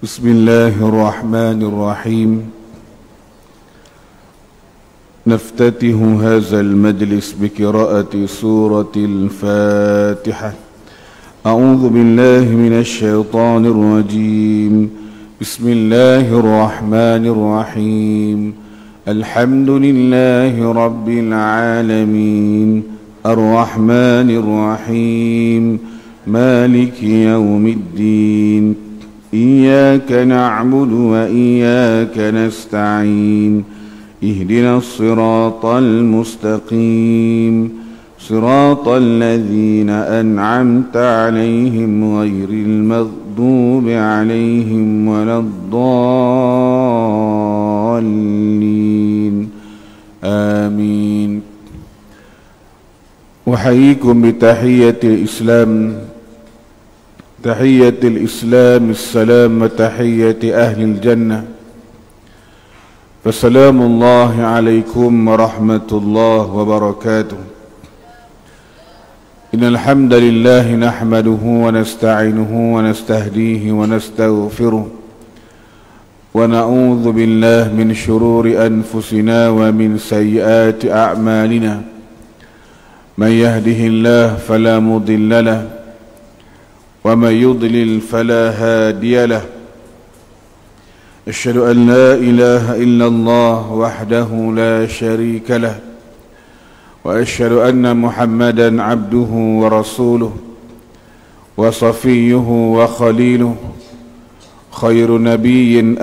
بسم الله الرحمن الرحيم. نفتتح هذا المجلس بقراءة سورة الفاتحة. أعوذ بالله من الشيطان الرجيم. بسم الله الرحمن الرحيم. الحمد لله رب العالمين الرحمن الرحيم مالك يوم الدين إياك نعبد وإياك نستعين اهدنا الصراط المستقيم صراط الذين أنعمت عليهم غير المغضوب عليهم ولا الضالين آمين. أحييكم بتحية الإسلام، تحية الإسلام السلام وتحية أهل الجنة، فسلام الله عليكم ورحمة الله وبركاته. إن الحمد لله نحمده ونستعينه ونستهديه ونستغفره ونعوذ بالله من شرور أنفسنا ومن سيئات أعمالنا. من يهده الله فلا مضل له ومن يضلل فلا هادي له. أشهد أن لا إله إلا الله وحده لا شريك له، وأشهد أن محمدا عبده ورسوله وصفيه وخليله، خير نبي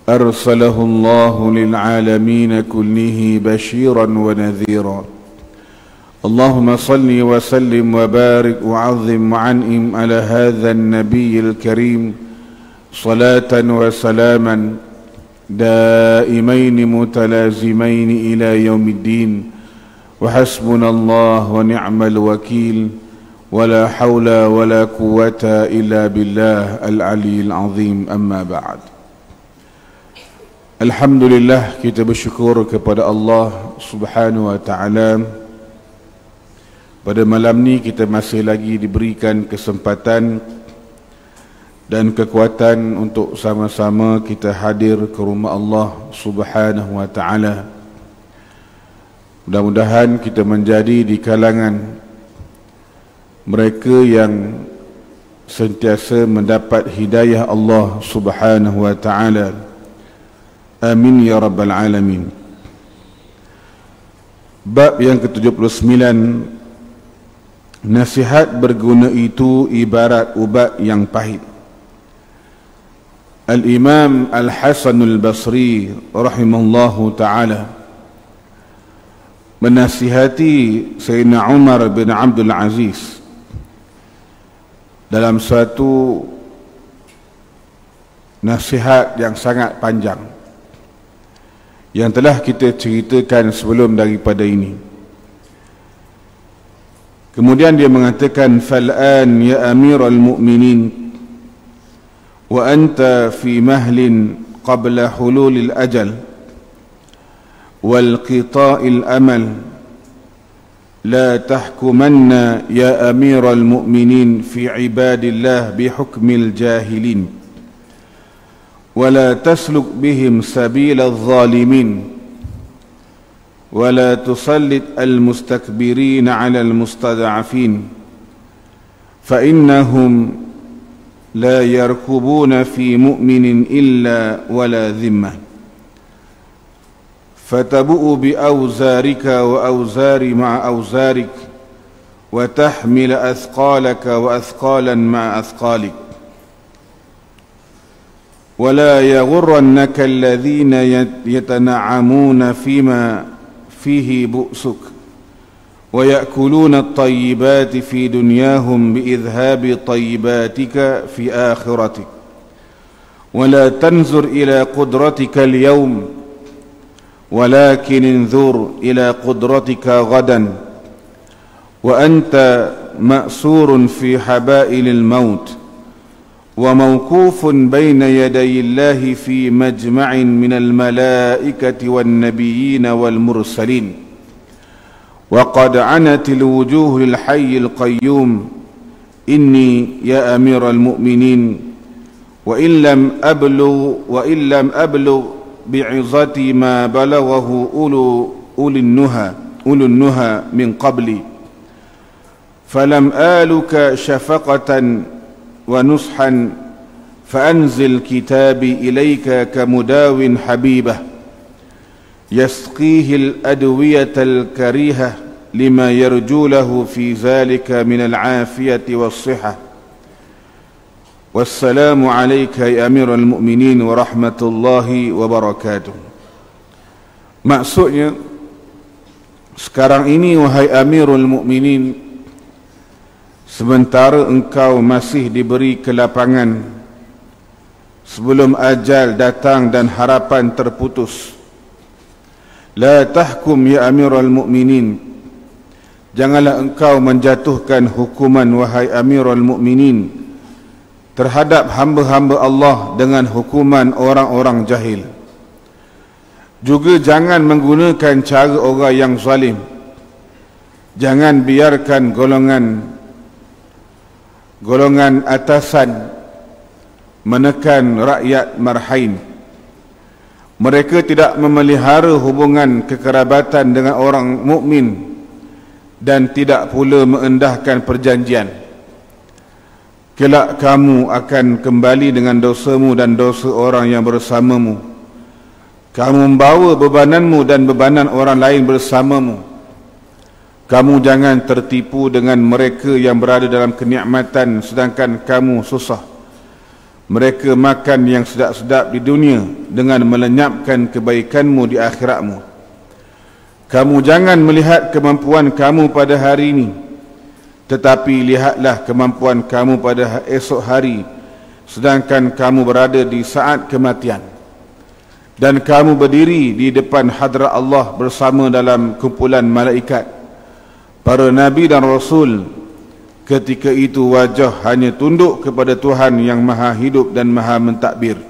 أرسله الله للعالمين كله بشيرا ونذيرا. اللهم صل وسلم وبارك وعظم وعنئم على هذا النبي الكريم صلاة وسلاما دائمين متلازمين إلى يوم الدين. وحسبنا الله ونعم الوكيل، ولا حول ولا قوة إلا بالله العلي العظيم. أما بعد. Alhamdulillah, kita bersyukur kepada Allah Subhanahu wa ta'ala. Pada malam ni kita masih lagi diberikan kesempatan dan kekuatan untuk sama-sama kita hadir ke rumah Allah Subhanahu wa ta'ala. Mudah-mudahan kita menjadi di kalangan mereka yang sentiasa mendapat hidayah Allah Subhanahu wa ta'ala. Amin ya rabbal alamin. Bab yang ke-79, nasihat berguna itu ibarat ubat yang pahit. Al-Imam Al-Hasan Al-Basri rahimahullahu ta'ala menasihati Sayyidina Umar bin Abdul Aziz dalam suatu nasihat yang sangat panjang yang telah kita ceritakan sebelum daripada ini. Kemudian dia mengatakan, fal'an ya amiral mu'minin wa anta fi mahlin qabla hululil ajal wal qita'il amal la tahkumanna ya amiral mu'minin fi ibadillah bihukmil jahilin wa la tasluk bihim sabilal zalimin ولا تسلط المستكبرين على المستضعفين فإنهم لا يركبون في مؤمن إلا ولا ذمة فتبؤ بأوزارك وأوزار مع أوزارك وتحمل أثقالك وأثقالا مع أثقالك ولا يغرنك الذين يتنعمون فيما فيه بؤسك ويأكلون الطيبات في دنياهم بإذهاب طيباتك في آخرتك ولا تنظر إلى قدرتك اليوم ولكن انظر إلى قدرتك غدا وأنت مأسور في حبائل الموت وموقوف بين يدي الله في مجمع من الملائكة والنبيين والمرسلين وقد عنت الوجوه للحي القيوم إني يا أمير المؤمنين wa illam ablugh bi'izati ma balaghahu ulun nuha min qabli falam aluka syafaqatan wa nushan fa'anzil kitabi ilayka kamudawin habibah yasqihi al-adwiyata al-karihah lima yarju lahu fi zalika min al-afiyati was-sihah. Wassalamu alayka ya amiral mu'minin wa rahmatullahi wa barakatuh. Maksudnya, sekarang ini wahai amirul mu'minin, sementara engkau masih diberi kelapangan sebelum ajal datang dan harapan terputus, la tahkum ya amiral mu'minin, janganlah engkau menjatuhkan hukuman wahai amirul mu'minin terhadap hamba-hamba Allah dengan hukuman orang-orang jahil. Juga jangan menggunakan cara orang yang zalim. Jangan biarkan golongan atasan menekan rakyat marhain. Mereka tidak memelihara hubungan kekerabatan dengan orang mukmin dan tidak pula mengendahkan perjanjian. Kelak kamu akan kembali dengan dosamu dan dosa orang yang bersamamu. Kamu membawa bebananmu dan bebanan orang lain bersamamu. Kamu jangan tertipu dengan mereka yang berada dalam kenikmatan sedangkan kamu susah. Mereka makan yang sedap-sedap di dunia dengan melenyapkan kebaikanmu di akhiratmu. Kamu jangan melihat kemampuan kamu pada hari ini, tetapi lihatlah kemampuan kamu pada esok hari sedangkan kamu berada di saat kematian dan kamu berdiri di depan hadrat Allah bersama dalam kumpulan malaikat, para nabi dan rasul. Ketika itu wajah hanya tunduk kepada Tuhan yang maha hidup dan maha mentadbir.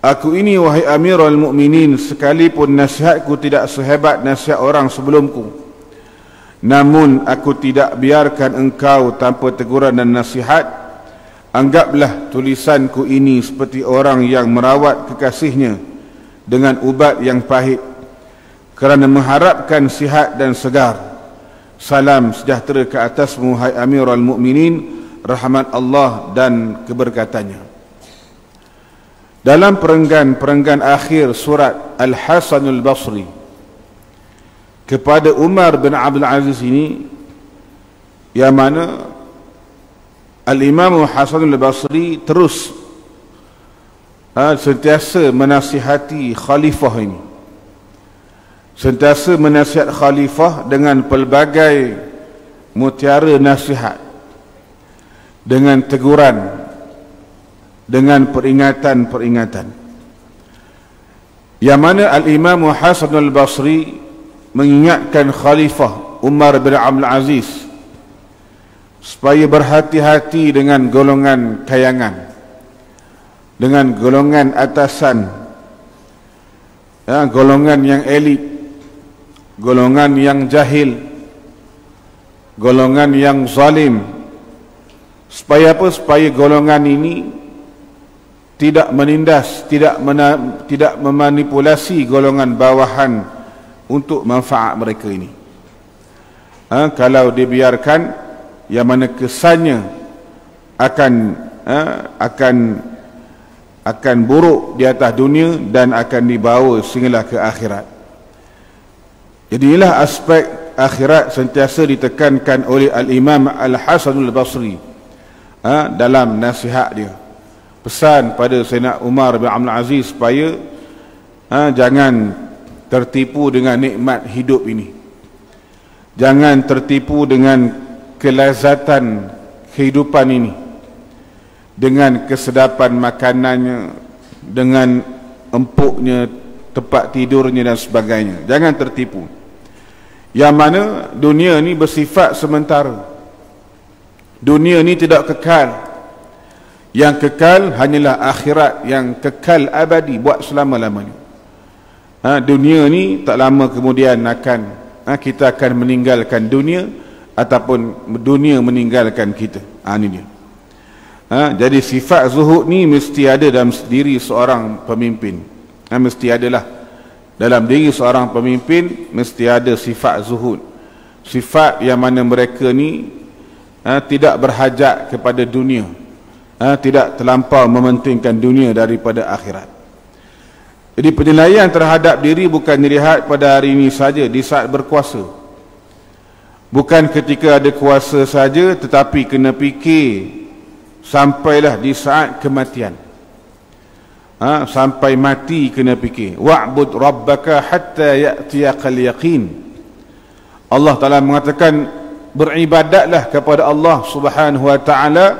Aku ini wahai amirul mu'minin, sekalipun nasihatku tidak sehebat nasihat orang sebelumku, namun aku tidak biarkan engkau tanpa teguran dan nasihat. Anggaplah tulisanku ini seperti orang yang merawat kekasihnya dengan ubat yang pahit kerana mengharapkan sihat dan segar. Salam sejahtera ke atasmu hai amirul mu'minin, rahmat Allah dan keberkatannya. Dalam perenggan akhir surat Al-Hasanul Basri kepada Umar bin Abdul Aziz ini, yang mana Al-Imam Hasan al-Basri terus sentiasa menasihati khalifah ini, sentiasa menasihat khalifah dengan pelbagai mutiara nasihat, dengan teguran, dengan peringatan-peringatan, yang mana Al-Imam Hasan al-Basri mengingatkan Khalifah Umar bin Abdul Aziz supaya berhati-hati dengan golongan kayangan, dengan golongan atasan, golongan yang elit, golongan yang jahil, golongan yang zalim. Supaya apa? Supaya golongan ini tidak menindas, tidak memanipulasi golongan bawahan untuk manfaat mereka ini. Kalau dibiarkan, yang mana kesannya akan buruk di atas dunia dan akan dibawa sehinggalah ke akhirat. Jadi inilah aspek akhirat sentiasa ditekankan oleh Al-Imam Al-Hasan al-Basri dalam nasihat dia. Pesan pada Sayyidina Umar bin Abdul Aziz supaya jangan tertipu dengan nikmat hidup ini. Jangan tertipu dengan kelazatan kehidupan ini, dengan kesedapan makanannya, dengan empuknya tempat tidurnya dan sebagainya. Jangan tertipu. Yang mana dunia ini bersifat sementara. Dunia ini tidak kekal. Yang kekal hanyalah akhirat yang kekal abadi buat selama-lamanya. Dunia ni tak lama kemudian kita akan meninggalkan dunia ataupun dunia meninggalkan kita. Ini dia. Jadi sifat zuhud ni mesti ada dalam diri seorang pemimpin. Mesti adalah dalam diri seorang pemimpin mesti ada sifat zuhud. Sifat yang mana mereka ni tidak berhajat kepada dunia, tidak terlampau mementingkan dunia daripada akhirat. Jadi penilaian terhadap diri bukan dilihat pada hari ini saja di saat berkuasa, bukan ketika ada kuasa saja, tetapi kena fikir sampailah di saat kematian. Sampai mati kena fikir. Wa'bud rabbaka hatta ya'tiyakal yaqin. Allah Ta'ala mengatakan beribadatlah kepada Allah Subhanahu wa Ta'ala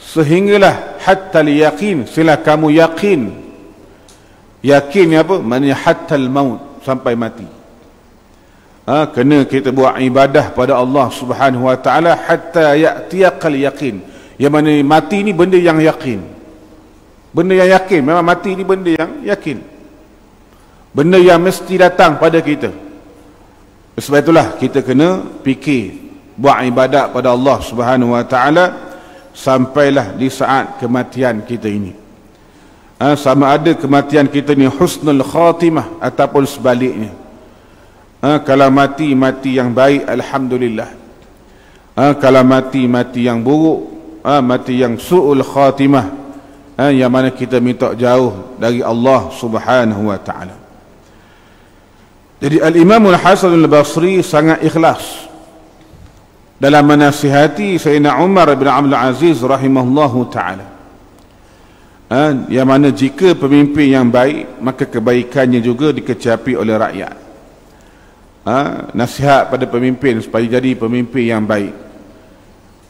sehinggalah hatta yaqin, sehingga kamu yakin. Yakin ni apa? Maknanya hatta al-maut, sampai mati. Kena kita buat ibadah pada Allah Subhanahu wa Ta'ala hatta ya'tiyakal yaqin. Yang mana mati ni benda yang yakin. Benda yang yakin, memang mati ni benda yang yakin. Benda yang mesti datang pada kita. Sebab itulah kita kena fikir buat ibadat pada Allah Subhanahu wa Ta'ala sampailah di saat kematian kita ini. Sama ada kematian kita ni husnul khatimah ataupun sebaliknya. Kalau mati yang baik, alhamdulillah. Kalau mati yang buruk, mati yang su'ul khatimah, yang mana kita minta jauh dari Allah Subhanahu wa Ta'ala. Jadi Al-Imam Al-Hasan Al-Basri sangat ikhlas dalam menasihati Sayyidina Umar bin Abdul Aziz rahimahullahu ta'ala. Yang mana jika pemimpin yang baik, maka kebaikannya juga dikecapi oleh rakyat. Nasihat pada pemimpin supaya jadi pemimpin yang baik.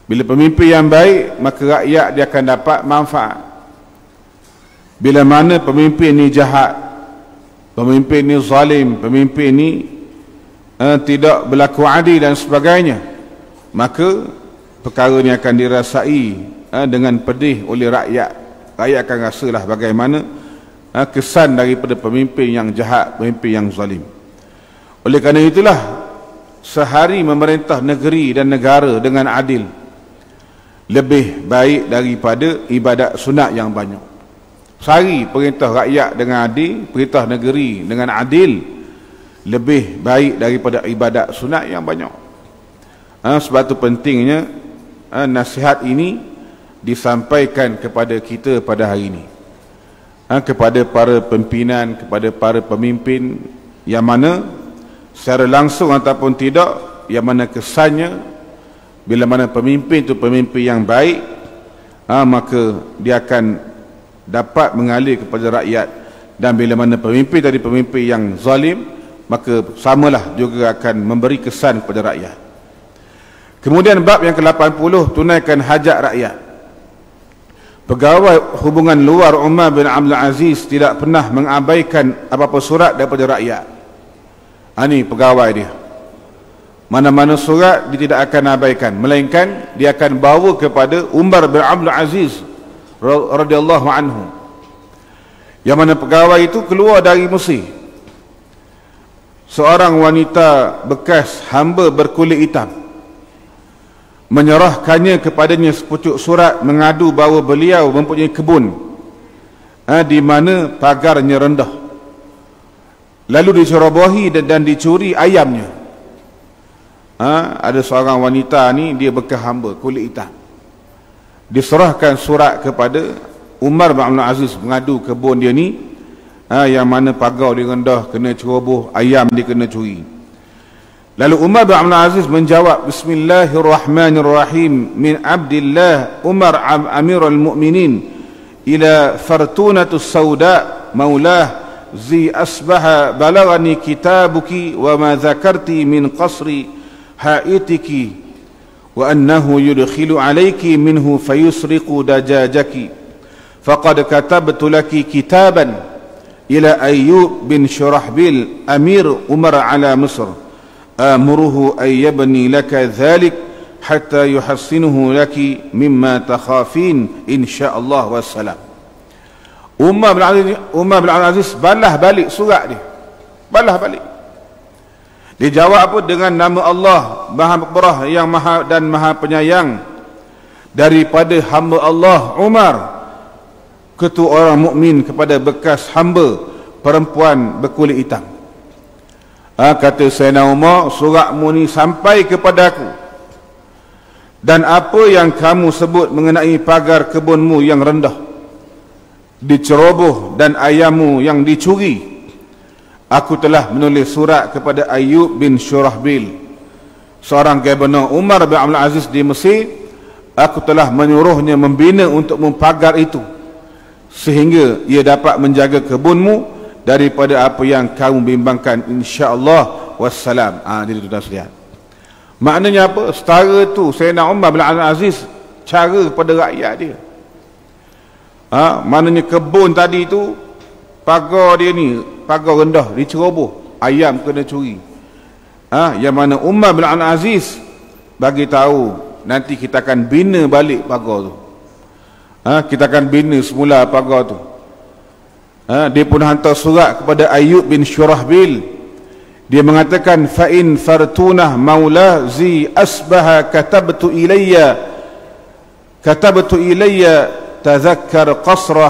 Bila pemimpin yang baik, maka rakyat dia akan dapat manfaat. Bila mana pemimpin ni jahat, pemimpin ni zalim, pemimpin ni tidak berlaku adil dan sebagainya, maka perkara ni akan dirasai dengan pedih oleh rakyat. Rakyat akan rasalah bagaimana kesan daripada pemimpin yang jahat, pemimpin yang zalim. Oleh kerana itulah sehari memerintah negeri dan negara dengan adil lebih baik daripada ibadat sunat yang banyak. Sehari perintah rakyat dengan adil, perintah negeri dengan adil lebih baik daripada ibadat sunat yang banyak. Sebab itu pentingnya nasihat ini disampaikan kepada kita pada hari ini, kepada para pimpinan, kepada para pemimpin, yang mana secara langsung ataupun tidak, yang mana kesannya bila mana pemimpin itu pemimpin yang baik, maka dia akan dapat mengalir kepada rakyat. Dan bila mana pemimpin tadi pemimpin yang zalim, maka samalah juga akan memberi kesan kepada rakyat. Kemudian bab yang ke-80, tunaikan hajat rakyat. Pegawai hubungan luar Umar bin Abdul Aziz tidak pernah mengabaikan apa-apa surat daripada rakyat. Ini pegawai dia. Mana-mana surat dia tidak akan abaikan, melainkan dia akan bawa kepada Umar bin Abdul Aziz radhiyallahu anhu. Yang mana pegawai itu keluar dari Mesir. Seorang wanita bekas hamba berkulit hitam menyerahkannya kepadanya sepucuk surat mengadu bahawa beliau mempunyai kebun di mana pagarnya rendah, lalu dicerobohi dan dicuri ayamnya. Ada seorang wanita ni, dia bekas hamba kulit hitam, diserahkan surat kepada Umar bin Abdul Aziz mengadu kebun dia ni, yang mana pagar dia rendah, kena ceroboh, ayam dia kena curi. Lalu Umar bin Abdul Aziz menjawab, Bismillahirrahmanirrahim, min Abdillah Umar Amirul Mu'minin ila Fartunatus Sauda maulah zi asbaha balagani kitabuki wa ma zakarti min qasri haitiki wa annahu yudkhilu alayki minhu fayusriqu dajajaki faqad katabtu laki kitaban ila Ayyub bin Shurahbil Amir Umar ala Misr amuruhu ay yabni laka dhalik hatta yuhassinuhu laki mimma takhafin insyaallah wassalam. Umar bin Aziz balas balik surat dia, balas balik. Dia jawab apa? Dengan nama Allah Maha Pemurah yang Maha dan Maha Penyayang, daripada hamba Allah Umar, ketua orang mukmin, kepada bekas hamba perempuan berkulit hitam. Kata Sayyidina Umar, suratmu ni sampai kepada aku, dan apa yang kamu sebut mengenai pagar kebunmu yang rendah, diceroboh, dan ayammu yang dicuri, aku telah menulis surat kepada Ayyub bin Shurahbil, seorang gubernur Umar bin Abdul Aziz di Mesir. Aku telah menyuruhnya membina untuk pagar itu, sehingga ia dapat menjaga kebunmu daripada apa yang kamu bimbangkan, insya-Allah. Wassalam. Jadi tuan-tuan sekalian, maknanya apa? Setara tu Sayyidina Umar bin Abdul Aziz cara kepada rakyat dia. Maknanya kebun tadi tu, pagar dia ni pagar rendah, diceroboh, ayam kena curi. Yang mana Umar bin Abdul Aziz bagi tahu, nanti kita akan bina balik pagar tu. Kita akan bina semula pagar tu. Dia pun hantar surat kepada Ayyub bin Shurahbil. Dia mengatakan, fa in fartunah maula zi asbaha katabtu ilayya tazakkar qasra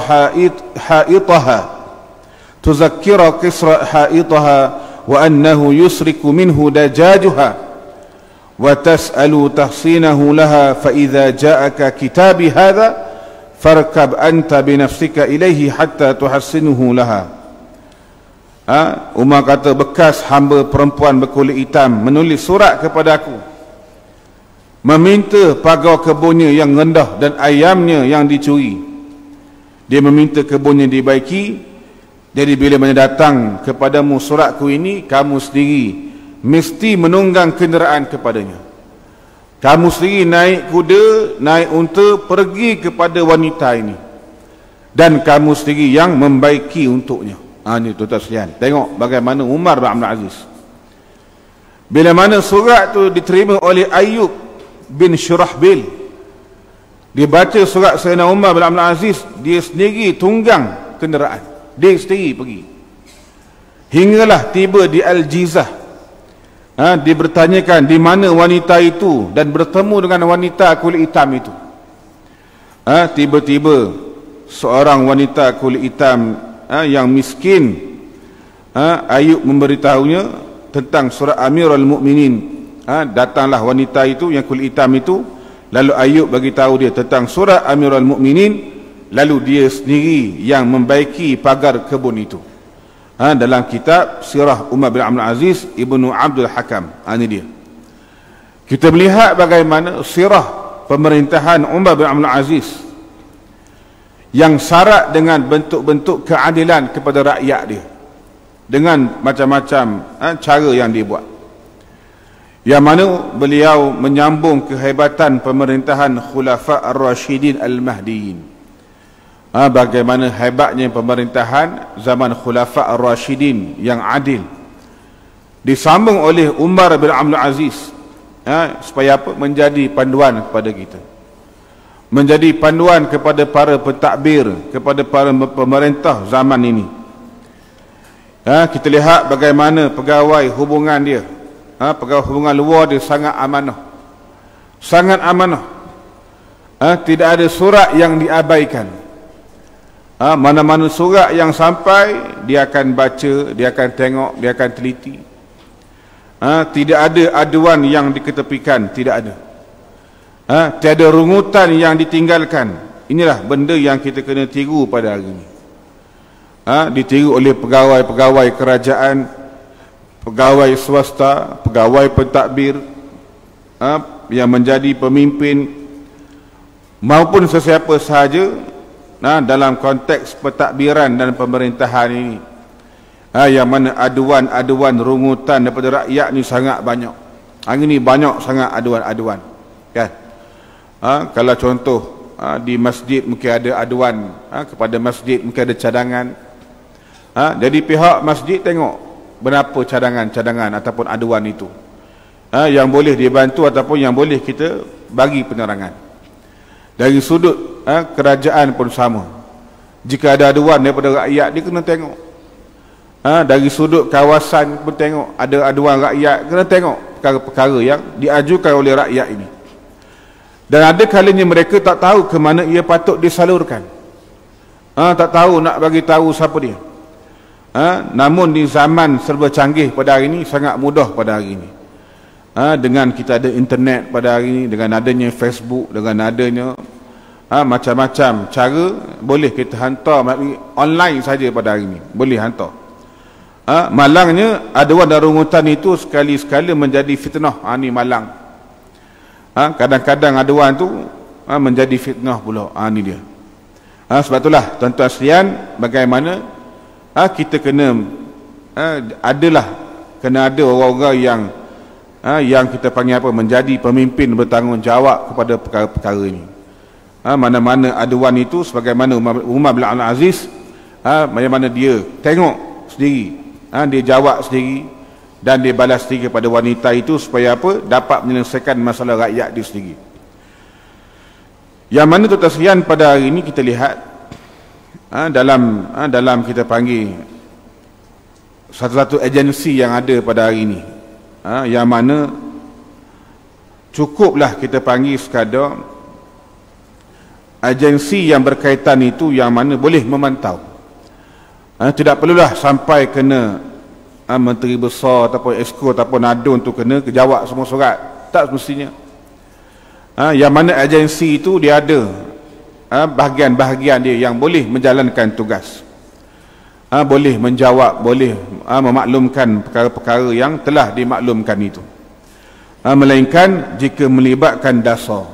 haitaha tuzakkira qasra haitaha wa annahu yusriku minhu dajajuha wa tas'alu tahsinahu laha, fa idza ja'aka kitabi hadha farkab anta binafsika ilaihi hatta tuhassinuhu laha. Umar kata, bekas hamba perempuan berkulit hitam menulis surat kepada aku, meminta pagar kebunnya yang rendah dan ayamnya yang dicuri. Dia meminta kebunnya dibaiki. Jadi bila mana datang kepadamu suratku ini, kamu sendiri mesti menunggang kenderaan kepadanya. Kamu sendiri naik kuda, naik unta, pergi kepada wanita ini, dan kamu sendiri yang membaiki untuknya. Ini tuan-tuan sekalian, tengok bagaimana Umar bin Abdul Aziz. Bila mana surat tu diterima oleh Ayyub bin Shurahbil, dia baca surat Sayyidina Umar bin Abdul Aziz, dia sendiri tunggang kenderaan, dia sendiri pergi. Hinggalah tiba di Al-Jizah. Dia bertanyakan di mana wanita itu, dan bertemu dengan wanita kulit hitam itu. Tiba-tiba seorang wanita kulit hitam yang miskin, Ayub memberitahunya tentang surah Amirul Mukminin. Datanglah wanita itu yang kulit hitam itu, lalu Ayub bagi tahu dia tentang surah Amirul Mukminin, lalu dia sendiri yang membaiki pagar kebun itu. Dalam kitab Sirah Umar bin Abdul Aziz Ibnu Abdul Hakam. Ini dia. Kita melihat bagaimana sirah pemerintahan Umar bin Abdul Aziz yang syarat dengan bentuk-bentuk keadilan kepada rakyat dia, dengan macam-macam cara yang dibuat, yang mana beliau menyambung kehebatan pemerintahan Khulafa Ar-Rashidin Al-Mahdiyin. Bagaimana hebatnya pemerintahan zaman Khulafa Ar-Rashidin yang adil, disambung oleh Umar bin Abdul Aziz, supaya apa? Menjadi panduan kepada kita, menjadi panduan kepada para pentadbir, kepada para pemerintah zaman ini. Kita lihat bagaimana pegawai hubungan dia, pegawai hubungan luar dia sangat amanah, sangat amanah. Tidak ada surat yang diabaikan. Mana-mana surat yang sampai, dia akan baca, dia akan tengok, dia akan teliti. Tidak ada aduan yang diketepikan, tidak ada. Tiada rungutan yang ditinggalkan. Inilah benda yang kita kena tiru pada hari ini. Ditiru oleh pegawai-pegawai kerajaan, pegawai swasta, pegawai pentadbir, yang menjadi pemimpin, maupun sesiapa sahaja dalam konteks pentadbiran dan pemerintahan ini, yang mana aduan-aduan rungutan daripada rakyat ni sangat banyak. Hari ni banyak sangat aduan-aduan, kan? Kalau contoh di masjid mungkin ada aduan, kepada masjid mungkin ada cadangan. Jadi pihak masjid tengok berapa cadangan-cadangan ataupun aduan itu, yang boleh dibantu ataupun yang boleh kita bagi penerangan. Dari sudut kerajaan pun sama. Jika ada aduan daripada rakyat, dia kena tengok. Dari sudut kawasan pun tengok, ada aduan rakyat, kena tengok perkara-perkara yang diajukan oleh rakyat ini. Dan ada kalanya mereka tak tahu ke mana ia patut disalurkan. Tak tahu nak bagi tahu siapa dia. Namun di zaman serba canggih pada hari ini, sangat mudah pada hari ini. Dengan kita ada internet pada hari ini, dengan adanya Facebook, dengan adanya macam-macam cara, boleh kita hantar online saja pada hari ini, boleh hantar. Malangnya aduan dan rungutan itu sekali-sekala menjadi fitnah. Ni malang. Kadang-kadang aduan tu menjadi fitnah pula. Ni dia. Sebab itulah tuan-tuan sekalian, bagaimana kita kena kena ada orang-orang yang kita panggil apa, menjadi pemimpin bertanggungjawab kepada perkara-perkara ini. Mana-mana aduan itu, sebagaimana Umar bin Abdul Aziz, bagaimana dia tengok sendiri, dia jawab sendiri dan dia balas sendiri kepada wanita itu, supaya apa, dapat menyelesaikan masalah rakyat dia sendiri. Yang mana tuan-tuan sekalian, pada hari ini kita lihat dalam kita panggil satu-satu agensi yang ada pada hari ini, yang mana cukuplah kita panggil sekadar agensi yang berkaitan itu, yang mana boleh memantau. Tidak perlulah sampai kena menteri besar ataupun esko ataupun adun tu kena jawab semua surat, tak semestinya. Yang mana agensi itu dia ada bahagian-bahagian dia yang boleh menjalankan tugas, boleh menjawab, boleh memaklumkan perkara-perkara yang telah dimaklumkan itu. Melainkan jika melibatkan dasar,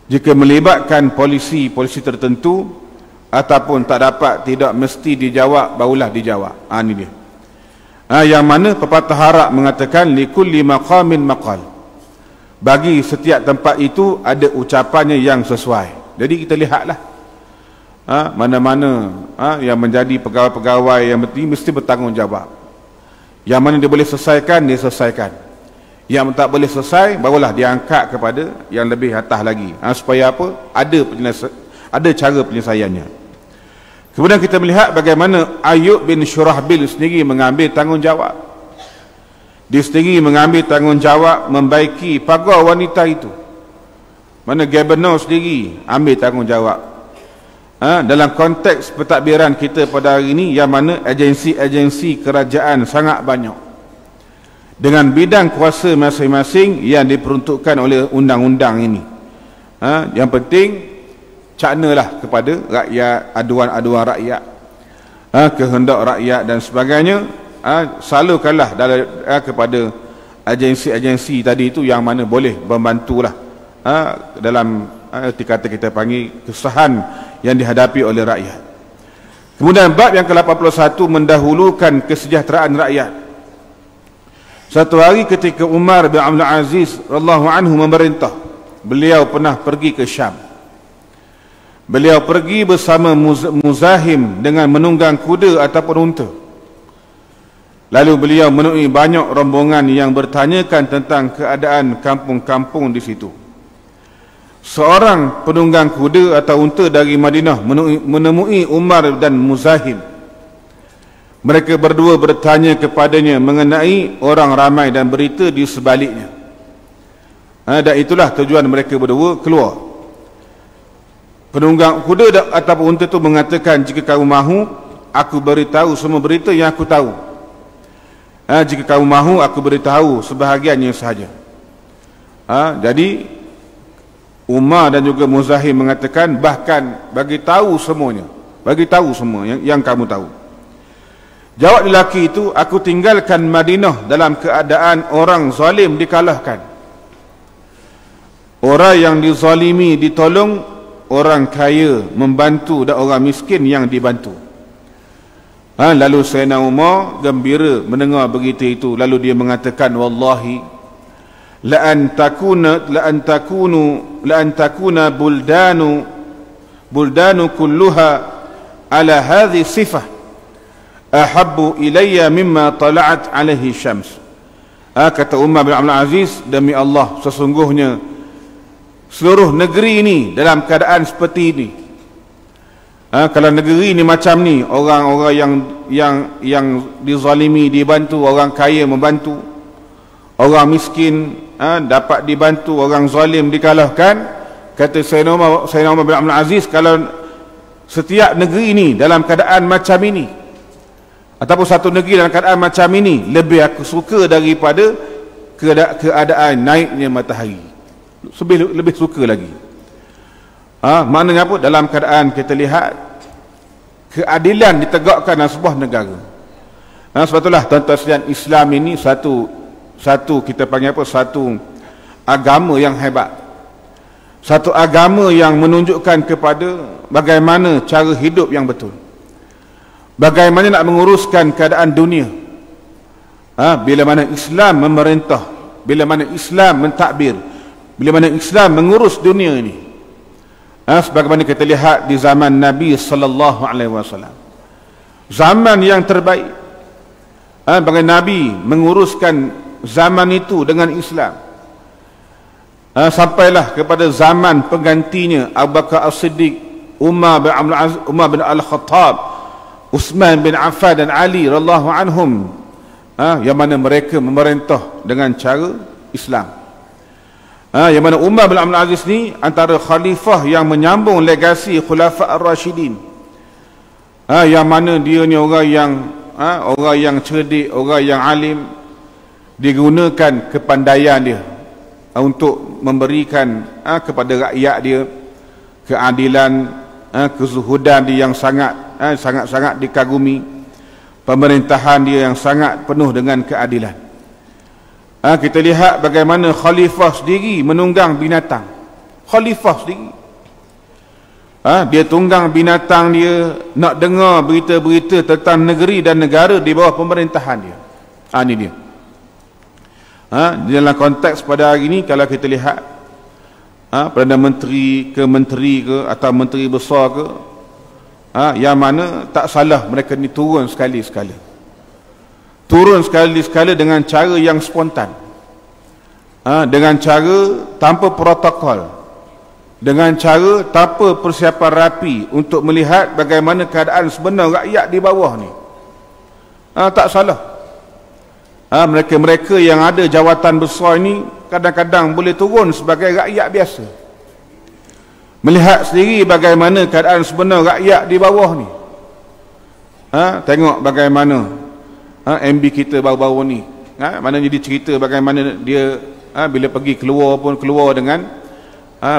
jika melibatkan polisi tertentu, ataupun tak dapat, tidak mesti dijawab, barulah dijawab. Ini dia. Yang mana pepatah Arab mengatakan likulli maqamin maqal, bagi setiap tempat itu ada ucapannya yang sesuai. Jadi kita lihatlah mana-mana yang menjadi pegawai-pegawai yang mesti bertanggungjawab. Yang mana dia boleh selesaikan, dia selesaikan. Yang tak boleh selesai, barulah diangkat kepada yang lebih atas lagi, supaya apa, ada cara penyelesaiannya. Kemudian kita melihat bagaimana Ayub bin Shurahbil sendiri mengambil tanggungjawab. Dia sendiri mengambil tanggungjawab membaiki pagar wanita itu. Mana Gubernur sendiri ambil tanggungjawab. Dalam konteks pentadbiran kita pada hari ini, yang mana agensi-agensi kerajaan sangat banyak, dengan bidang kuasa masing-masing yang diperuntukkan oleh undang-undang ini. Yang penting caknalah kepada rakyat, aduan-aduan rakyat, kehendak rakyat dan sebagainya, salurkanlah kepada agensi-agensi tadi itu, yang mana boleh membantulah dalam erti kata kita panggil kesusahan yang dihadapi oleh rakyat. Kemudian bab yang ke-81 mendahulukan kesejahteraan rakyat. Satu hari ketika Umar bin Abdul Aziz radhiyallahu anhu memerintah, beliau pernah pergi ke Syam. Beliau pergi bersama Muzahim dengan menunggang kuda ataupun unta. Lalu beliau menemui banyak rombongan yang bertanyakan tentang keadaan kampung-kampung di situ. Seorang penunggang kuda atau unta dari Madinah menemui Umar dan Muzahim. Mereka berdua bertanya kepadanya mengenai orang ramai dan berita di sebaliknya. Dan itulah tujuan mereka berdua keluar. Penunggang kuda ataupun unta itu mengatakan, jika kamu mahu, aku beritahu semua berita yang aku tahu. Jika kamu mahu, aku beritahu sebahagiannya sahaja. Jadi Umar dan juga Muzahim mengatakan, bahkan bagi tahu semuanya, bagi tahu semua yang kamu tahu. Jawab lelaki itu, aku tinggalkan Madinah dalam keadaan orang zalim dikalahkan, orang yang dizalimi ditolong, orang kaya membantu dan orang miskin yang dibantu. Lalu Sayyidina Umar gembira mendengar berita itu. Lalu dia mengatakan, wallahi la an takuna buldanu kulluha ala hadhi sifah ahabbu ilayya mimma tala'at alaihi syams. Kata Umar bin Abdul Aziz, demi Allah, sesungguhnya seluruh negeri ini dalam keadaan seperti ini, kalau negeri ini macam ni, orang-orang yang dizalimi dibantu, orang kaya membantu, orang miskin dapat dibantu, orang zalim dikalahkan. Kata Sayyidina Umar bin Abdul Aziz, kalau setiap negeri ini dalam keadaan macam ini, ataupun satu negeri dalam keadaan macam ini, lebih aku suka daripada keadaan naiknya matahari. Lebih suka lagi. Maknanya apa? Dalam keadaan kita lihat keadilan ditegakkan dalam sebuah negara. Sebab itulah tuan-tuan sekalian, Islam ini satu kita panggil apa? Satu agama yang hebat. Satu agama yang menunjukkan kepada bagaimana cara hidup yang betul. Bagaimana nak menguruskan keadaan dunia. Bila mana Islam memerintah, bila mana Islam mentadbir, bila mana Islam mengurus dunia ini. Sebagaimana kita lihat di zaman Nabi sallallahu alaihi wasallam, zaman yang terbaik. Bagaimana Nabi menguruskan zaman itu dengan Islam, sampailah kepada zaman penggantinya Abu Bakar As-Siddiq, Umar bin Al-Khattab, Uthman bin Affan dan Ali radhiyallahu anhum, yang mana mereka memerintah dengan cara Islam. Yang mana Umar bin Abdul Aziz ni antara khalifah yang menyambung legasi Khulafa Ar-Rashidin, yang mana dia ni orang yang cerdik, orang yang alim. Digunakan kepandaian dia untuk memberikan kepada rakyat dia keadilan, kezuhudan dia yang sangat dikagumi, pemerintahan dia yang sangat penuh dengan keadilan. Kita lihat bagaimana khalifah sendiri menunggang binatang. Khalifah sendiri, dia tunggang binatang dia, nak dengar berita-berita tentang negeri dan negara di bawah pemerintahan dia. Ini dia. Dalam konteks pada hari ini, kalau kita lihat Perdana Menteri ke menteri ke atau menteri besar ke, yang mana tak salah mereka ni turun sekali-sekala. Turun sekali-sekala dengan cara yang spontan, dengan cara tanpa protokol, dengan cara tanpa persiapan rapi untuk melihat bagaimana keadaan sebenar rakyat di bawah ni. Tak salah. Mereka-mereka yang ada jawatan besar ini kadang-kadang boleh turun sebagai rakyat biasa, melihat sendiri bagaimana keadaan sebenar rakyat di bawah ni. Tengok bagaimana MB kita baru-baru ni, maknanya dia cerita bagaimana dia bila pergi keluar pun keluar dengan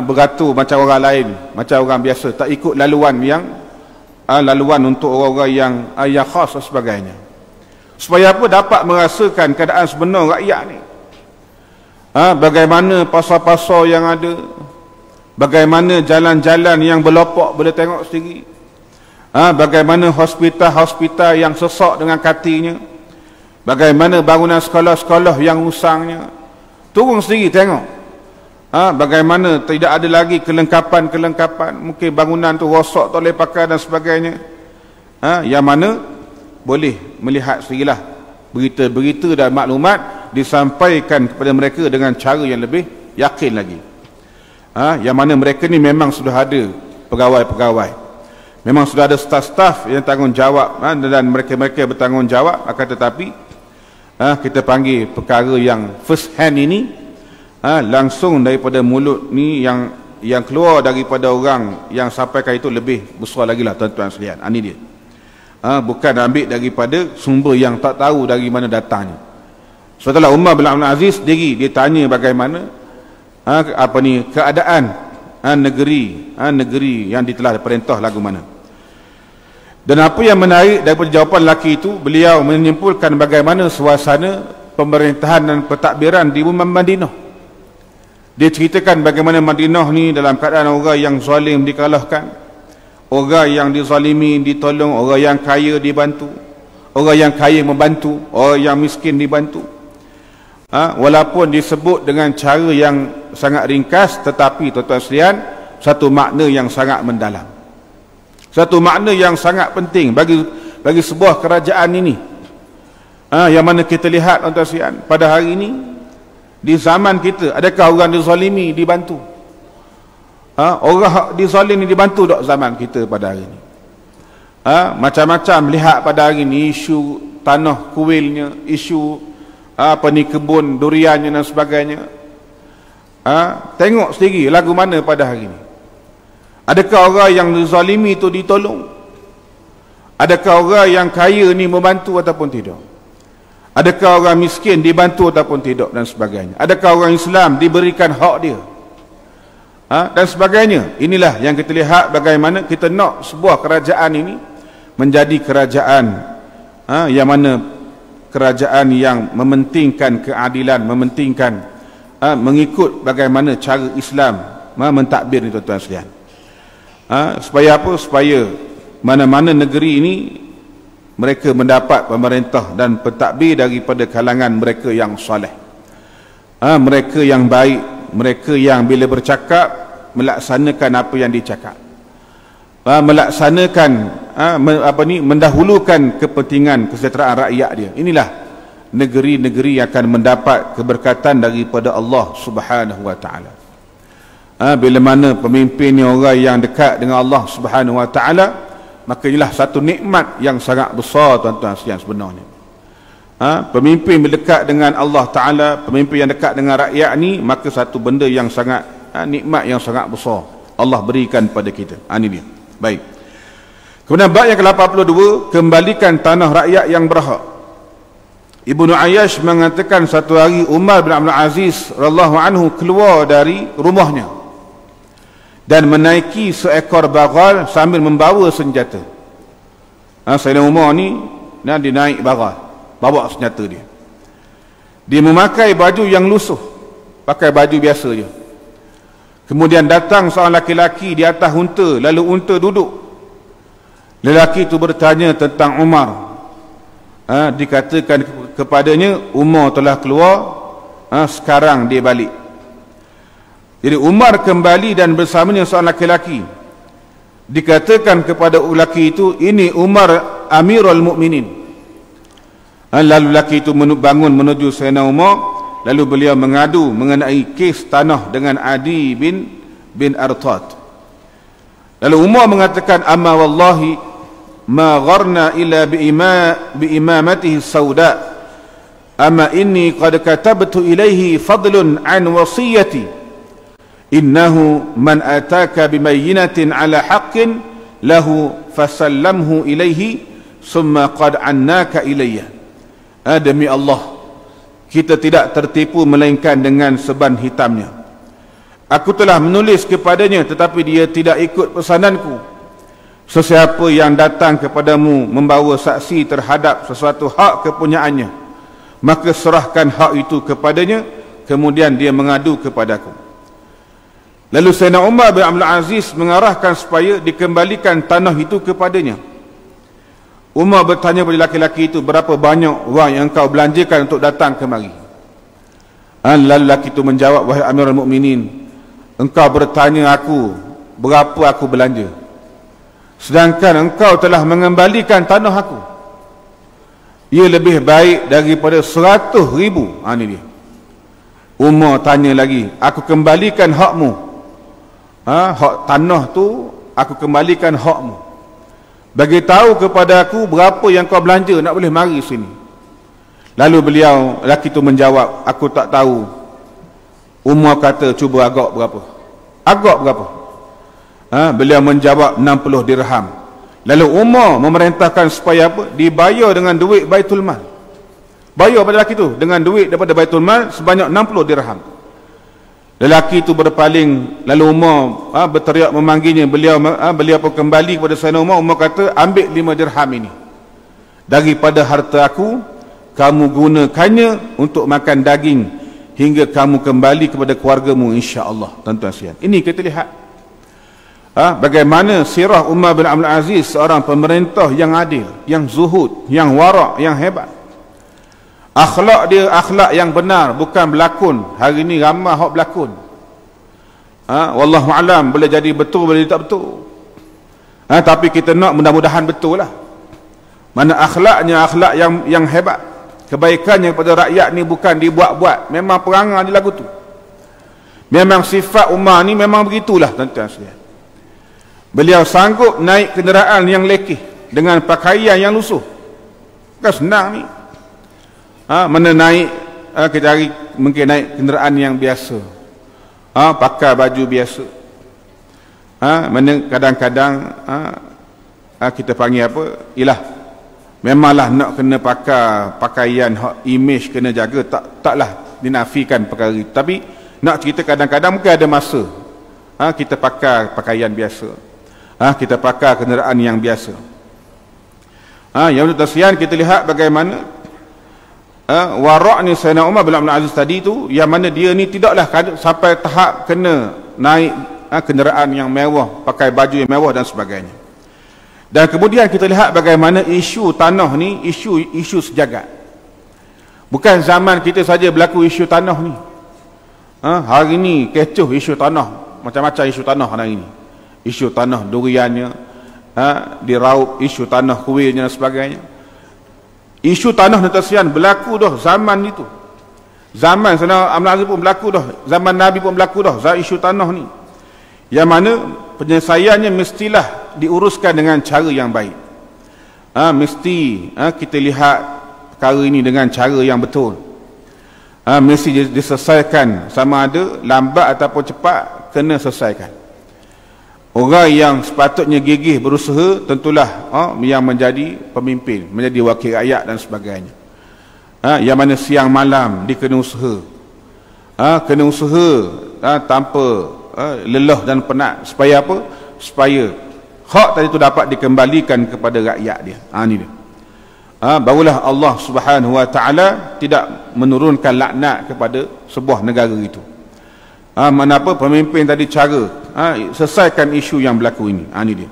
beratur macam orang lain, macam orang biasa, tak ikut laluan untuk orang-orang yang khas dan sebagainya. Supaya apa? Dapat merasakan keadaan sebenar rakyat ni. Bagaimana pasar-pasar yang ada, bagaimana jalan-jalan yang berlopak, boleh tengok sendiri. Bagaimana hospital-hospital yang sesak dengan katinya, bagaimana bangunan sekolah-sekolah yang usangnya. Turun sendiri tengok. Bagaimana tidak ada lagi kelengkapan-kelengkapan, mungkin bangunan tu rosak, tak boleh pakai dan sebagainya. Yang mana boleh melihat sendirilah berita-berita dan maklumat disampaikan kepada mereka dengan cara yang lebih yakin lagi. Yang mana mereka ni memang sudah ada pegawai-pegawai, memang sudah ada staf-staf yang tanggungjawab, dan mereka-mereka bertanggungjawab. Akan tetapi kita panggil perkara yang first hand ini, langsung daripada mulut ni, yang keluar daripada orang yang sampaikan itu lebih besar lagi lah, tuan-tuan sekalian. Ini dia. Bukan ambil daripada sumber yang tak tahu dari mana datangnya. Setelah Umar bin Abdul Aziz sendiri, dia tanya bagaimana keadaan negeri yang ditelah perintah lagu mana. Dan apa yang menarik daripada jawapan lelaki itu, beliau menyimpulkan bagaimana suasana pemerintahan dan pentadbiran di Madinah. Dia ceritakan bagaimana Madinah ni dalam keadaan orang yang zalim dikalahkan, orang yang dizalimi ditolong, orang yang kaya dibantu, orang yang kaya membantu, orang yang miskin dibantu. Walaupun disebut dengan cara yang sangat ringkas, tetapi tuan-tuan sekalian, satu makna yang sangat mendalam, satu makna yang sangat penting bagi sebuah kerajaan ini. Yang mana kita lihat tuan-tuan sekalian, pada hari ini di zaman kita, adakah orang dizalimi dibantu? Orang dizalimi dibantu tak zaman kita pada hari ini? Macam-macam lihat pada hari ini, isu tanah kuilnya, isu kebun duriannya dan sebagainya. Tengok sendiri lagu mana pada hari ini. Adakah orang yang zalimi itu ditolong? Adakah orang yang kaya ni membantu ataupun tidak? Adakah orang miskin dibantu ataupun tidak, dan sebagainya? Adakah orang Islam diberikan hak dia? Dan sebagainya. Inilah yang kita lihat bagaimana kita nak sebuah kerajaan ini menjadi kerajaan yang mana kerajaan yang mementingkan keadilan, mementingkan mengikut bagaimana cara Islam mentadbir ni, tuan-tuan sekalian. Supaya apa? Supaya mana-mana negeri ini mereka mendapat pemerintah dan pentadbir daripada kalangan mereka yang soleh, mereka yang baik, mereka yang bila bercakap melaksanakan apa yang dicakap, melaksanakan mendahulukan kepentingan kesejahteraan rakyat dia. Inilah negeri-negeri yang akan mendapat keberkatan daripada Allah Subhanahu wa taala. Bila mana pemimpinnya orang yang dekat dengan Allah Subhanahu wa taala, maka inilah satu nikmat yang sangat besar, tuan-tuan sekalian, sebenarnya. Pemimpin berdekat dengan Allah Ta'ala, pemimpin yang dekat dengan rakyat ni, maka satu benda yang sangat nikmat yang sangat besar Allah berikan pada kita. Ini dia. Baik. Kemudian bab yang ke-82, kembalikan tanah rakyat yang berhak. Ibnu Ayyash mengatakan satu hari Umar bin Abdul Aziz radhiyallahu anhu keluar dari rumahnya dan menaiki seekor bagal sambil membawa senjata. Sayyidina Umar ni dia naik bagal, bawa senjata dia. Dia memakai baju yang lusuh, pakai baju biasa je. Kemudian datang seorang laki-laki di atas unta, lalu unta duduk. Lelaki itu bertanya tentang Umar. Dikatakan kepadanya Umar telah keluar, sekarang dia balik. Jadi Umar kembali dan bersamanya seorang laki-laki. Dikatakan kepada lelaki itu, ini Umar Amirul Mukminin. Lalu lelaki itu bangun menuju Sayyidina Umar, lalu beliau mengadu mengenai kes tanah dengan Adi bin Artat. Lalu Umar mengatakan, amma wallahi ma gharna illa bi imamatihi sauda, amma inni qad katabtu ilaihi fadlun an wasiyati, innahu man ataka bimayyinatin ala haqqin lahu fasallamhu ilaihi summa qad annaka ilayya. Demi Allah, kita tidak tertipu melainkan dengan seban hitamnya. Aku telah menulis kepadanya, tetapi dia tidak ikut pesananku. Sesiapa yang datang kepadamu membawa saksi terhadap sesuatu hak kepunyaannya, maka serahkan hak itu kepadanya, kemudian dia mengadu kepadaku. Lalu Sayyidina Umar bin Abdul Aziz mengarahkan supaya dikembalikan tanah itu kepadanya. Umar bertanya kepada laki-laki itu, berapa banyak wang yang kau belanjakan untuk datang kemari? Lalu lelaki itu menjawab, wahai Amirul Mukminin, engkau bertanya aku berapa aku belanja, sedangkan engkau telah mengembalikan tanah aku. Ia lebih baik daripada 100,000. Ini dia. Umar tanya lagi, aku kembalikan hakmu, hak tanah tu aku kembalikan hakmu. Bagi tahu kepada aku berapa yang kau belanja, nak boleh mari sini. Lalu lelaki itu menjawab, aku tak tahu. Umar kata, cuba agak berapa? Agak berapa? Beliau menjawab 60 dirham. Lalu Umar memerintahkan supaya apa? Dibayar dengan duit Baitul Mal. Bayar pada lelaki itu dengan duit daripada Baitul Mal sebanyak 60 dirham. Lelaki itu berpaling, lalu Umar berteriak memanggilnya. Beliau pun kembali kepada Sayyidina Umar. Umar kata, ambil 5 dirham ini daripada harta aku, kamu gunakannya untuk makan daging hingga kamu kembali kepada keluargamu, insya-Allah. Tuan-tuan sekalian, ini kita lihat bagaimana sirah Umar bin Abdul Aziz, seorang pemerintah yang adil, yang zuhud, yang wara', yang hebat. Akhlak dia akhlak yang benar, bukan berlakon. Hari ni ramai hak berlakon. Wallahu alam, boleh jadi betul, boleh tak betul. Tapi kita nak mudah-mudahan betul lah. Mana akhlaknya akhlak yang hebat. Kebaikannya kepada rakyat ni bukan dibuat-buat. Memang perangai dia lagu tu. Memang sifat Umar ni memang begitulah, tuan-tuan sekalian. Beliau sanggup naik kenderaan yang lekeh dengan pakaian yang lusuh. Bukan senang ni. Mana naik, kita hari mungkin naik kenderaan yang biasa. pakai baju biasa. Mana kadang-kadang kita panggil apa, memanglah nak kena pakai pakaian image kena jaga, taklah dinafikan perkara itu. Tapi nak cerita kadang-kadang mungkin ada masa kita pakai pakaian biasa, kita pakai kenderaan yang biasa. Yang tersian kita lihat bagaimana waraknya Sayyidina Umar bin Abdul Aziz tadi tu, yang mana dia ni tidaklah sampai tahap kena naik kenderaan yang mewah, pakai baju yang mewah dan sebagainya. Dan kemudian kita lihat bagaimana isu tanah ni isu sejagat. Bukan zaman kita saja berlaku isu tanah ni. Hari ni kecoh isu tanah, macam-macam isu tanah hari ni. Isu tanah duriannya diraup, isu tanah kuilnya dan sebagainya. Isu tanah netasian berlaku dah zaman itu. Zaman Sayyidina Abdul Aziz pun berlaku dah, zaman Nabi pun berlaku dah isu tanah ni. Yang mana penyelesaiannya mestilah diuruskan dengan cara yang baik. Mesti kita lihat perkara ini dengan cara yang betul. Mesti diselesaikan, sama ada lambat ataupun cepat, kena selesaikan. Orang yang sepatutnya gigih berusaha tentulah yang menjadi pemimpin, menjadi wakil rakyat dan sebagainya. Yang mana siang malam dia kena usaha, kena usaha tanpa lelah dan penat, supaya apa? Supaya hak tadi itu dapat dikembalikan kepada rakyat dia. Ini dia. Barulah Allah Subhanahu Wa Taala tidak menurunkan laknat kepada sebuah negara itu. Menapa pemimpin tadi cara selesaikan isu yang berlaku ini. Ini dia.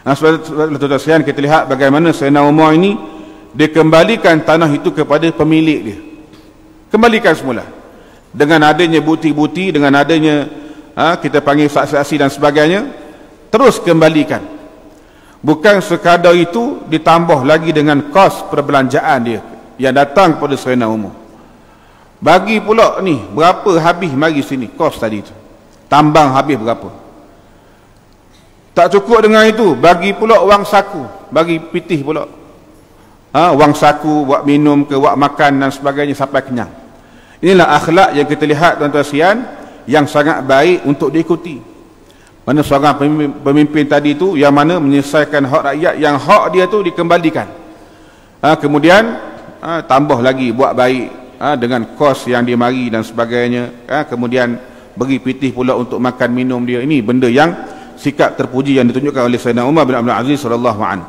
Sebab tuan-tuan kita lihat bagaimana Sayyidina Umar ini dikembalikan tanah itu kepada pemilik dia. Kembalikan semula. Dengan adanya bukti-bukti, dengan adanya kita panggil saksi-saksi dan sebagainya, terus kembalikan. Bukan sekadar itu, ditambah lagi dengan kos perbelanjaan dia yang datang kepada Sayyidina Umar. Bagi pula ni berapa habis, mari sini kos tadi tu, tambang habis berapa. Tak cukup dengan itu, bagi pula wang saku, bagi pitih pula wang saku buat minum ke, buat makan dan sebagainya sampai kenyang. Inilah akhlak yang kita lihat tuan-tuan sekalian, yang sangat baik untuk diikuti. Mana seorang pemimpin tadi tu yang mana menyelesaikan hak rakyat, yang hak dia tu dikembalikan. Kemudian tambah lagi buat baik dengan kos yang dia mari dan sebagainya. Kemudian beri pitih pula untuk makan minum dia. Ini benda yang sikap terpuji yang ditunjukkan oleh Sayyidina Umar bin Abdul Aziz radhiyallahu anhu.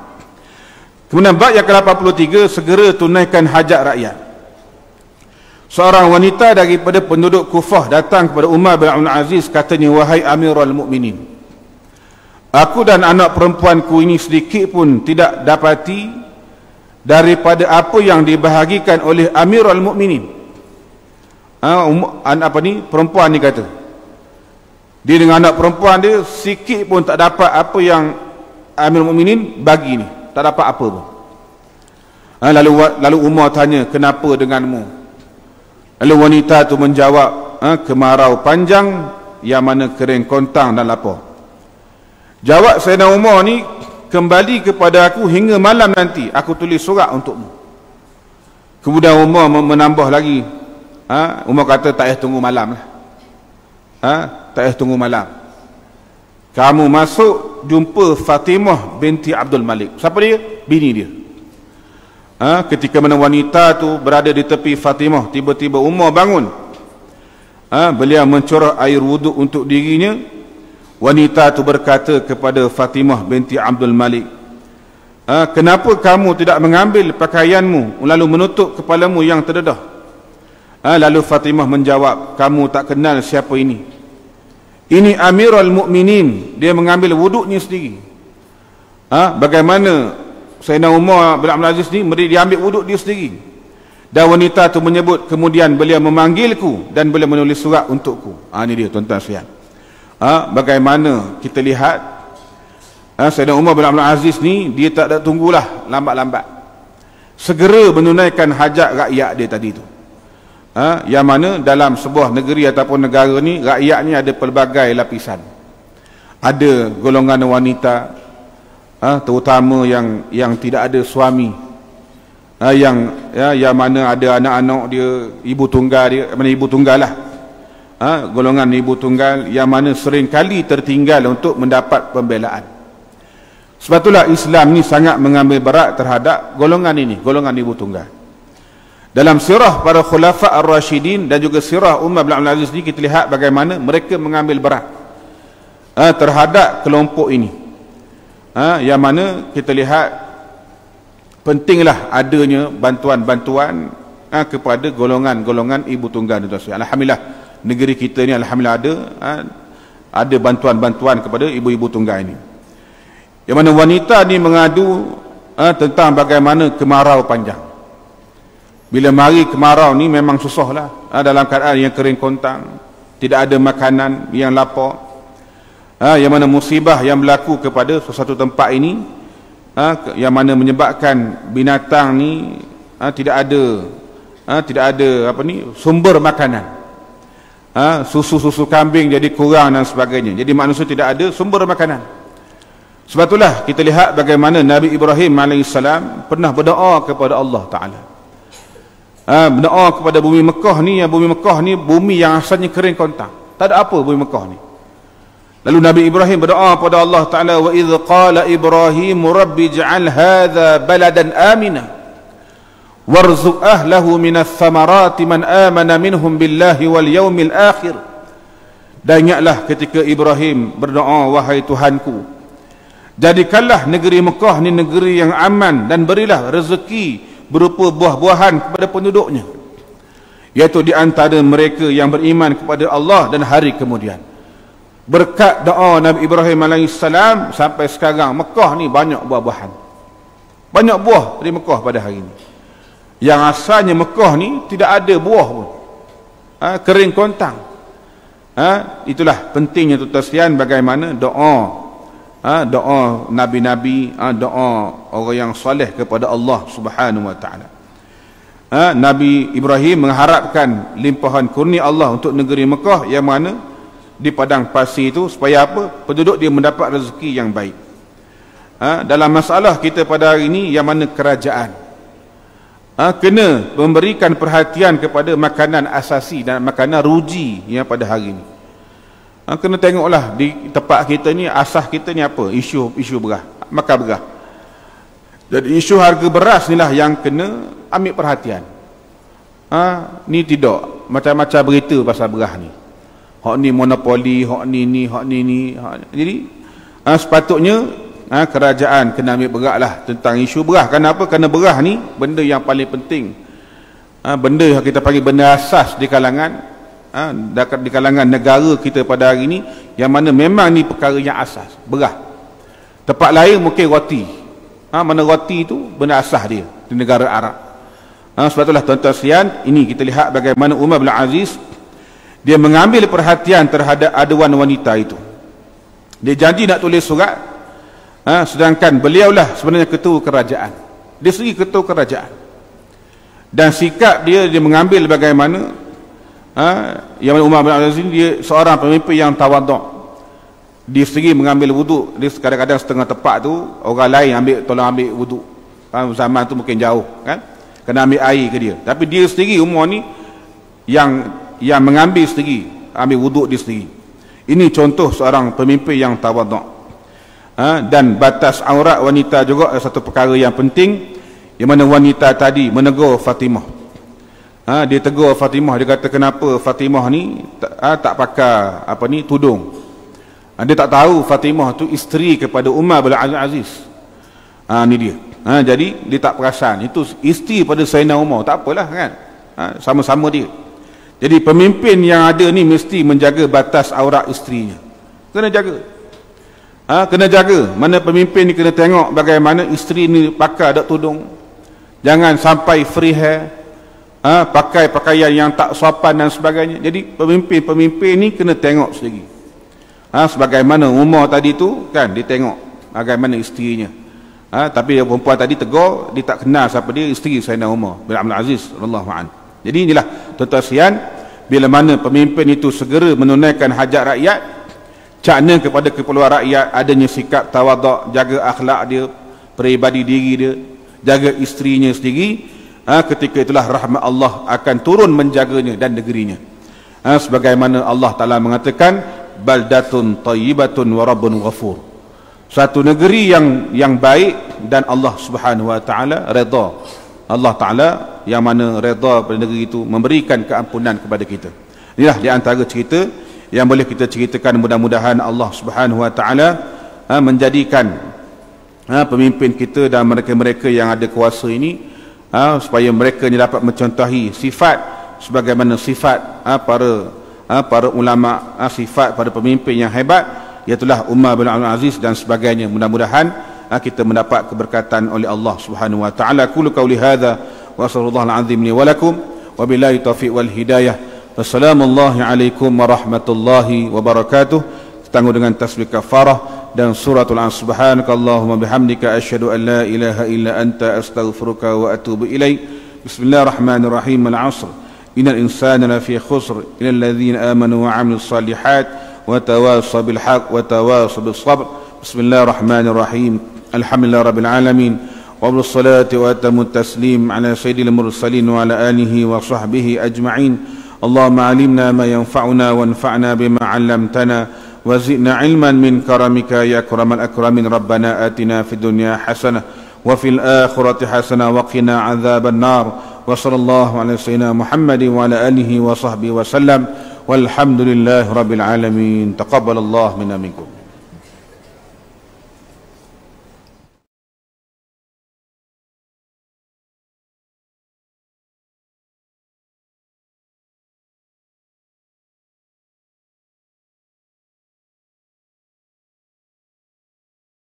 Kemudian bab yang ke-83, segera tunaikan hajat rakyat. Seorang wanita daripada penduduk Kufah datang kepada Umar bin Abdul Aziz, katanya, wahai Amirul Mukminin, aku dan anak perempuanku ini sedikit pun tidak dapati daripada apa yang dibahagikan oleh Amirul Mukminin. Perempuan ni kata, dia dengan anak perempuan dia sikit pun tak dapat apa yang Amirul Mukminin bagi ni, tak dapat apa pun. Lalu Umar tanya, kenapa denganmu? Lalu wanita tu menjawab, kemarau panjang yang mana kering kontang dan lapar. Jawab Sayyidina Umar ni, kembali kepada aku hingga malam nanti, aku tulis surat untukmu. Kemudian Umar menambah lagi, Umar kata tak payah tunggu malam lah. Tak payah tunggu malam. Kamu masuk jumpa Fatimah binti Abdul Malik. Siapa dia? Bini dia. Ketika mana wanita tu berada di tepi Fatimah, tiba-tiba Umar bangun. Beliau mencurah air wuduk untuk dirinya. Wanita tu berkata kepada Fatimah binti Abdul Malik, kenapa kamu tidak mengambil pakaianmu lalu menutup kepalamu yang terdedah? Lalu Fatimah menjawab, kamu tak kenal siapa ini. Ini Amirul Mukminin, dia mengambil wuduknya sendiri. Bagaimana Sayyidina Umar bin Abdul Aziz ni dia ambil wuduk dia sendiri. Dan wanita tu menyebut, kemudian beliau memanggilku dan beliau menulis surat untukku. Ini dia tuan-tuan sekalian. Bagaimana kita lihat Sayyidina Umar bin Abdul Aziz ni, dia tak ada tunggulah lambat-lambat, segera menunaikan hajat rakyat dia tadi tu. Yang mana dalam sebuah negeri ataupun negara ni, rakyat ni ada pelbagai lapisan. Ada golongan wanita, terutama yang tidak ada suami, yang mana ada anak-anak dia, ibu tunggal dia, ibu tunggal lah. golongan ibu tunggal yang mana seringkali tertinggal untuk mendapat pembelaan. Sebab itulah Islam ni sangat mengambil berat terhadap golongan ini, golongan ibu tunggal. Dalam sirah para khulafa ar-rasyidin dan juga sirah Umar bin Abdul Aziz ni, kita lihat bagaimana mereka mengambil berat terhadap kelompok ini. Yang mana kita lihat pentinglah adanya bantuan-bantuan kepada golongan-golongan ibu tunggal. Alhamdulillah negeri kita ni alhamdulillah ada bantuan-bantuan kepada ibu-ibu tunggal ini. Yang mana wanita ni mengadu tentang bagaimana kemarau panjang. Bila mari kemarau ni memang susahlah, dalam keadaan yang kering kontang, tidak ada makanan yang lapar. Yang mana musibah yang berlaku kepada sesuatu tempat ini, yang mana menyebabkan binatang ni tidak ada sumber makanan. Susu-susu kambing jadi kurang dan sebagainya. Jadi manusia tidak ada sumber makanan. Sebab itulah kita lihat bagaimana Nabi Ibrahim AS pernah berdoa kepada Allah Ta'ala. Berdoa kepada bumi Mekah ni, yang bumi Mekah ni bumi yang asalnya kering kontang, tak ada apa bumi Mekah ni. Lalu Nabi Ibrahim berdoa kepada Allah Ta'ala, wa idh qala Ibrahim rabbi ij'al hadha baladan amina warzuq ahlahu minas thamarati man amana minhum billahi wal yawmil akhir. Dan ingatlah ketika Ibrahim berdoa, wahai Tuhanku, jadikanlah negeri Mekah ni negeri yang aman dan berilah rezeki berupa buah-buahan kepada penduduknya, iaitu di antara mereka yang beriman kepada Allah dan hari kemudian. Berkat doa Nabi Ibrahim AS sampai sekarang Mekah ni banyak buah-buahan, banyak buah dari Mekah pada hari ini. Yang asalnya Mekah ni tidak ada buah pun, kering kontang. Itulah pentingnya tuan sekalian bagaimana doa nabi-nabi, doa orang yang soleh kepada Allah Subhanahu wa taala. Nabi Ibrahim mengharapkan limpahan kurnia Allah untuk negeri Mekah, yang mana di padang pasir itu, supaya apa? Penduduk dia mendapat rezeki yang baik. Dalam masalah kita pada hari ini, yang mana kerajaan kena memberikan perhatian kepada makanan asasi dan makanan ruji yang pada hari ini. Kena tengoklah di tempat kita ni, asas kita ni apa? Isu beras, makan beras. Jadi isu harga beras ni lah yang kena ambil perhatian. Ni tidak macam-macam berita pasal beras ni. Hak ni monopoli, hak ni. Jadi sepatutnya kerajaan kena ambil berat lah tentang isu beras. Kenapa? Kerana beras ni benda yang paling penting, benda yang kita panggil benda asas di kalangan di kalangan negara kita pada hari ini, yang mana memang ni perkara yang asas, beras. Tempat lain mungkin roti, mana roti itu benda asas dia di negara Arab. Sebab itulah tuan-tuan sekalian, ini kita lihat bagaimana Umar bin Aziz dia mengambil perhatian terhadap aduan wanita itu. Dia janji nak tulis surat, sedangkan beliaulah sebenarnya ketua kerajaan, dia sendiri ketua kerajaan, dan sikap dia mengambil bagaimana yang Umar bin Aziz dia seorang pemimpin yang tawaduk. Dia sendiri mengambil wuduk. Dia kadang-kadang setengah tepat tu orang lain tolong ambil wuduk. Zaman tu mungkin jauh kan, kena ambil air ke dia, tapi dia sendiri Umar ni yang mengambil sendiri, ambil wuduk dia sendiri. Ini contoh seorang pemimpin yang tawaduk. Dan batas aurat wanita juga satu perkara yang penting, yang mana wanita tadi menegur Fatimah. Dia tegur Fatimah, dia kata kenapa Fatimah ni tak pakai tudung. Dia tak tahu Fatimah tu isteri kepada Umar bin Aziz. Ni dia. Jadi dia tak perasan itu isteri pada Sayyidina Umar. Tak apalah kan, sama-sama dia. Jadi pemimpin yang ada ni mesti menjaga batas aurat isterinya. Kena jaga. Kena jaga. Mana pemimpin ni kena tengok bagaimana isteri ni pakai ada tudung. Jangan sampai free hair, pakai pakaian yang tak sopan dan sebagainya. Jadi pemimpin-pemimpin ni kena tengok sendiri. Sebagaimana Umar tadi tu kan, dia tengok bagaimana isterinya. Tapi perempuan tadi tegur, dia tak kenal siapa dia, isteri Sayyidina Umar bin Abdul Aziz radhiyallahu anhu. Jadi inilah tuan-tuan sekalian, bila mana pemimpin itu segera menunaikan hajat rakyat, cakna kepada keperluan rakyat, adanya sikap tawaduk, jaga akhlak dia, peribadi diri dia, jaga isterinya sendiri, ketika itulah rahmat Allah akan turun menjaganya dan negerinya. Sebagaimana Allah Ta'ala mengatakan, baldatun tayyibatun wa rabbun ghafur. Satu negeri yang baik dan Allah Subhanahu wa Ta'ala redha. Allah Ta'ala yang mana redha pada negeri itu memberikan keampunan kepada kita. Inilah di antara cerita yang boleh kita ceritakan. Mudah-mudahan Allah Subhanahu wa Ta'ala menjadikan pemimpin kita dan mereka-mereka yang ada kuasa ini, supaya mereka ni dapat mencontohi sifat sebagaimana sifat para ulama, sifat pada pemimpin yang hebat, iaitulah Umar bin Abdul Aziz dan sebagainya. Mudah-mudahan kita mendapat keberkatan oleh Allah Subhanahu wa Ta'ala. Qulu qawli hadza wa sallallahu alazim li wa lakum wa billahi taufiq wal hidayah. Wassalamualaikum warahmatullahi wabarakatuh. Tangguh dengan tasbih kafarah dan suratul Asr. Subhanakallahumma bihamdika asyhadu an la ilaha illa anta astaghfiruka wa atubu ilaik. Bismillahirrahmanirrahim. Al-'asr. Innal insana lafi khusr illa alladhina amanu wa 'amilus salihat wa tawasaw bil haqq wa tawasaw bis sabr. Bismillahirrahmanirrahim. Alhamdulillahi rabbil alamin. Wa wassalatu wa atamut taslim ala sayyidil mursalin wa ala alihi wa sahbihi ajma'in. Allahumma 'allimna ma yanfa'una wanfa'na bima 'allamtana wa zidna 'ilman min karamika ya akramal akramin. Rabbana atina fid dunya hasanah wa fil akhirati hasanah wa qina 'adzaban nar. Wa sallallahu ala sayyidina Muhammadin wa ala alihi wa sahbihi wa sallam. Walhamdulillahi rabbil alamin. Taqabbalallahu minna minkum.